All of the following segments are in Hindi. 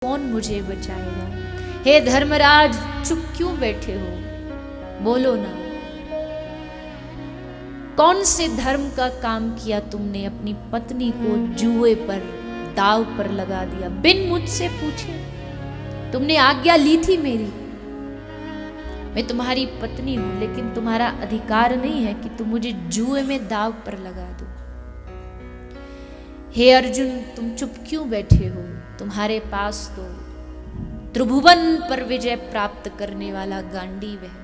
कौन मुझे बचाएगा। हे धर्मराज, चुप क्यों बैठे हो, बोलो ना। कौन से धर्म का काम किया तुमने, अपनी पत्नी को जुए पर, दाव पर लगा दिया बिन मुझसे पूछे। तुमने आज्ञा ली थी मेरी, मैं तुम्हारी पत्नी हूं, लेकिन तुम्हारा अधिकार नहीं है कि तुम मुझे जुए में दाव पर लगा दो। हे अर्जुन, तुम चुप क्यों बैठे हो, तुम्हारे पास तो त्रिभुवन पर विजय प्राप्त करने वाला गांडीव है।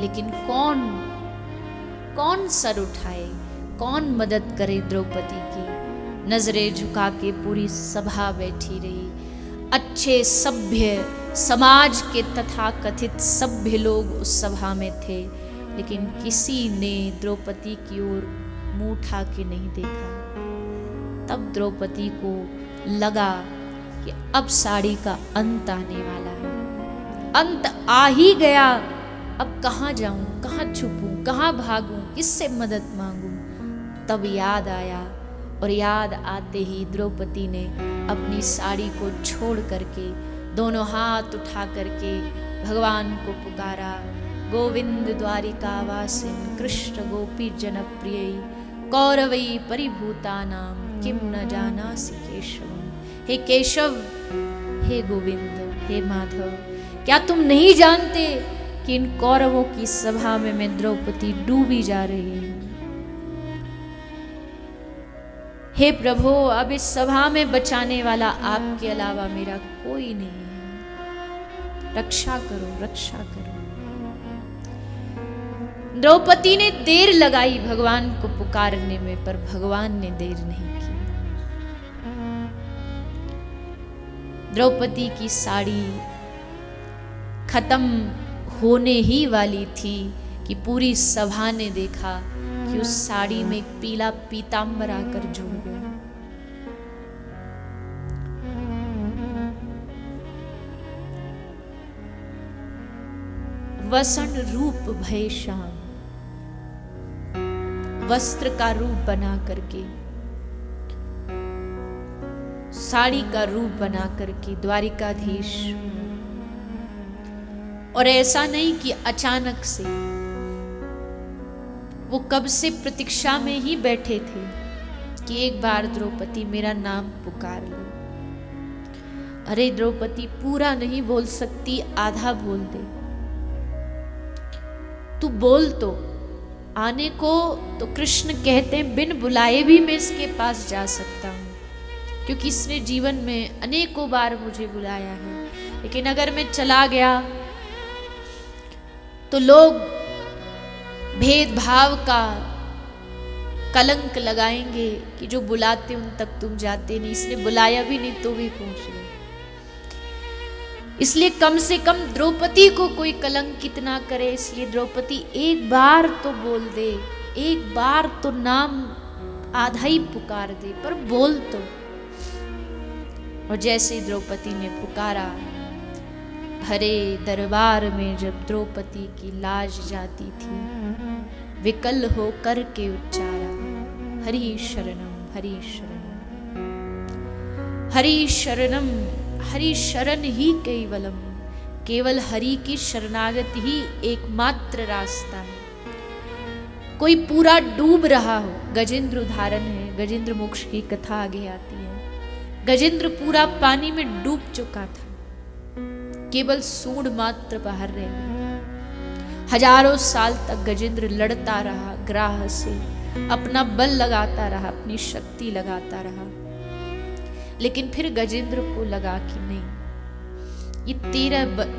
लेकिन कौन सर उठाए, कौन मदद करे द्रौपदी की। नजरें झुका के पूरी सभा बैठी रही। अच्छे सभ्य समाज के तथाकथित सभ्य लोग उस सभा में थे, लेकिन किसी ने द्रौपदी की ओर मुंह उठा के नहीं देखा। तब द्रौपदी को लगा कि अब साड़ी का अंत आने वाला है, अंत आ ही गया। अब कहाँ जाऊं, कहाँ छुपूं, कहाँ भागूं, किससे मदद मांगूं। तब याद आया, और याद आते ही द्रौपदी ने अपनी साड़ी को छोड़ करके दोनों हाथ उठा करके भगवान को पुकारा। गोविंद द्वारिकावासिन कृष्ण गोपी जनप्रिय कौरवै परिभूतानां किम न जानासि केशवम्। हे केशव, हे गोविंद, हे माधव, क्या तुम नहीं जानते कि इन कौरवों की सभा में मैं द्रौपदी डूबी जा रही हूं। हे प्रभु, अब इस सभा में बचाने वाला आपके अलावा मेरा कोई नहीं है, रक्षा करो, रक्षा करो। द्रौपदी ने देर लगाई भगवान को पुकारने में, पर भगवान ने देर नहीं की। द्रौपदी की साड़ी खत्म होने ही वाली थी कि पूरी सभा ने देखा कि उस साड़ी में एक पीला पीतांबर आकर जुड़ गया। वसन रूप भय श्याम, वस्त्र का रूप बना करके, साड़ी का रूप बना करके द्वारिकाधीश। और ऐसा नहीं कि अचानक से, वो कब से प्रतीक्षा में ही बैठे थे कि एक बार द्रौपदी मेरा नाम पुकार लो। अरे द्रौपदी, पूरा नहीं बोल सकती, आधा बोल दे। तू बोल तो। आने को तो कृष्ण कहते हैं बिन बुलाए भी मैं इसके पास जा सकता हूं, क्योंकि इसने जीवन में अनेकों बार मुझे बुलाया है। लेकिन अगर मैं चला गया तो लोग भेदभाव का कलंक लगाएंगे कि जो बुलाते उन तक तुम जाते नहीं। इसने बुलाया भी नहीं तो भी पहुंच गए। इसलिए कम से कम द्रौपदी को कोई कलंकित ना करे। इसलिए द्रौपदी एक बार तो बोल दे, एक बार तो नाम आधा ही पुकार दे, पर बोल तो। और जैसे द्रौपदी ने पुकारा, भरे दरबार में जब द्रौपदी की लाज जाती थी, विकल हो करके उच्चारा, हरि शरणम, हरि शरणम, हरि शरणम, हरि शरण ही केवलम। केवल हरि की शरणागत ही एकमात्र रास्ता है। कोई पूरा डूब रहा हो, गजेंद्र उदाहरण है, गजेंद्र मोक्ष की कथा आगे आती है। गजेंद्र पूरा पानी में डूब चुका था, केवल सूंड मात्र बाहर रह गई। हजारों साल तक गजेंद्र लड़ता रहा ग्राह से, अपना बल लगाता रहा, अपनी शक्ति लगाता रहा। लेकिन फिर गजेंद्र को लगा कि नहीं,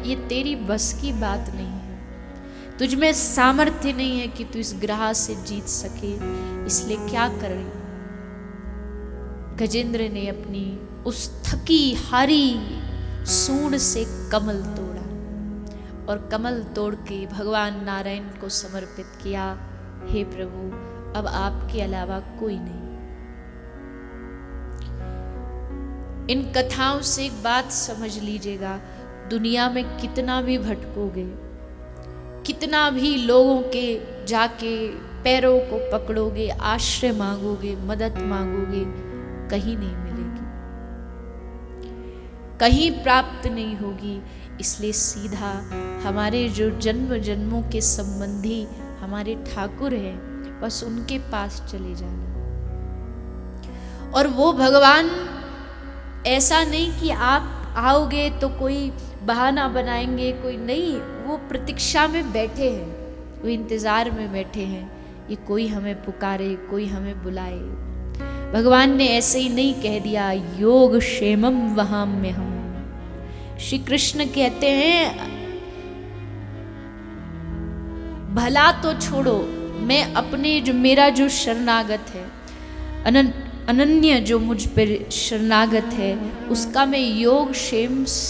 ये तेरी बस की बात नहीं है, तुझ में सामर्थ्य नहीं है कि तू इस ग्राह से जीत सके। इसलिए क्या कर रही? गजेंद्र ने अपनी उस थकी हारी सूंड से कमल तोड़ा, और कमल तोड़ के भगवान नारायण को समर्पित किया। हे प्रभु, अब आपके अलावा कोई नहीं। इन कथाओं से एक बात समझ लीजिएगा, दुनिया में कितना भी भटकोगे, कितना भी लोगों के जाके पैरों को पकड़ोगे, आश्रय मांगोगे, मदद मांगोगे, कहीं नहीं मिलेगी। कहीं प्राप्त नहीं होगी। इसलिए सीधा हमारे जो जन्म जन्मों के संबंधी हमारे ठाकुर हैं, बस उनके पास चले जाना। और वो भगवान ऐसा नहीं कि आप आओगे तो कोई बहाना बनाएंगे, कोई नहीं, वो प्रतीक्षा में बैठे हैं, वो इंतजार में बैठे हैं, ये कोई हमें पुकारे, कोई हमें बुलाए। भगवान ने ऐसे ही नहीं कह दिया योग क्षेमम वहां में हम। श्री कृष्ण कहते हैं भला तो छोड़ो, मैं अपने जो मेरा जो शरणागत है, अनन्य जो मुझ पर शरणागत है, उसका मैं योग क्षेम